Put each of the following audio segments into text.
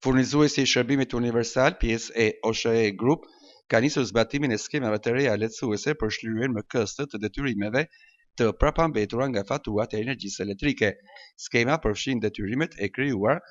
Furnizuesi i shërbimit universal, pjesë e OSHE Group, ka nisur zbatimin e skemave të reja lehtësuese për shlyerjen me këste të detyrimeve të prapambetura nga faturat e energjisë elektrike. Skema përfshin detyrimet e krijuar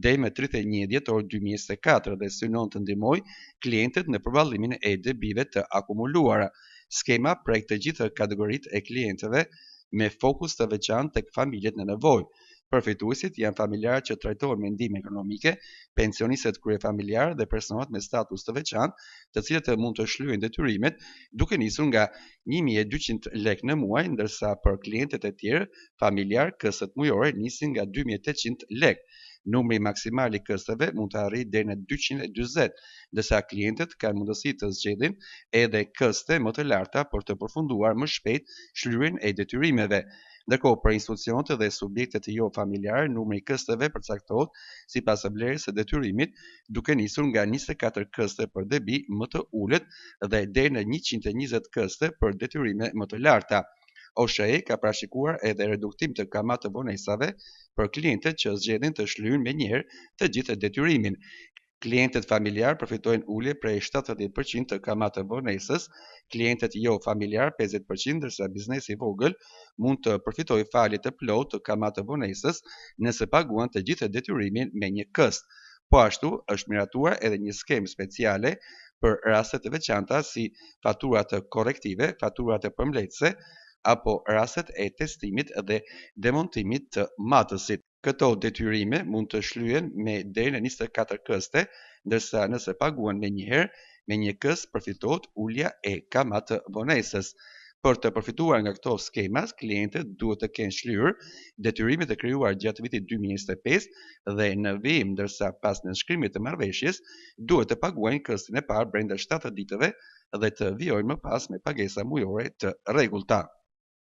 deri më 31 dhjetor 2024 dhe synon të ndihmojë klientët në përballimin e debive të akumuluara. Skema prek të gjithë kategoritë e klientëve me fokus të veçantë tek familjet në nevojë. Përfituesit janë familjarët që trajtohen me ndihmë ekonomike, pensionistët kryefamiljar dhe personat me status të veçantë, të cilët mund të shlyejnë detyrimet duke nisur nga 1200 lekë në muaj, ndërsa për klientët e tjerë familjar këstet mujore nisin nga 2800 lekë. Numri maksimal i kësteve mund të arrijë deri në 240, ndërsa klientët kanë mundësi të zgjedhin edhe këste më të larta për të përfunduar më shpejt shlyerjen e detyrimeve. Ndërkohë, për institucionet dhe subjektet jo familjare, numri i kësteve përcaktohet sipas vlerës së detyrimit, duke nisur nga 24 këste për debi më të ulët dhe deri në 120 këste për detyrime më të larta. OSHE ka parashikuar edhe reduktim të kamat të vonesave për klientët që zgjedhin të shlyejnë menjëherë të gjithë detyrimin. Klientët familjar përfitojnë ulje prej 70% të kamat të vonesës, klientët jo familjar 50%, ndërsa biznesi i vogël mund të përfitojë falje të plotë të kamat të vonesës nëse paguan të gjithë detyrimin me një këst. Po ashtu është miratuar edhe një skemë speciale për raste të veçanta si faturat korrektive, faturat përmbledhëse apo rastet e testimit dhe demontimit të matësit. Këto detyrime mund të shlyhen me deri në 24 këste, ndërsa nëse paguhen menjëherë me një këst përfitohet ulja e kamat të vonesës. Për të përfituar nga këto skema, klientët duhet të kenë shlyer detyrimet e krijuar gjatë vitit 2025 dhe në vijim, ndërsa pas nënshkrimit të marrëveshjes duhet të paguajnë këstin e parë brenda 70 ditëve dhe të vijojnë më pas me pagesa mujore të rregullta.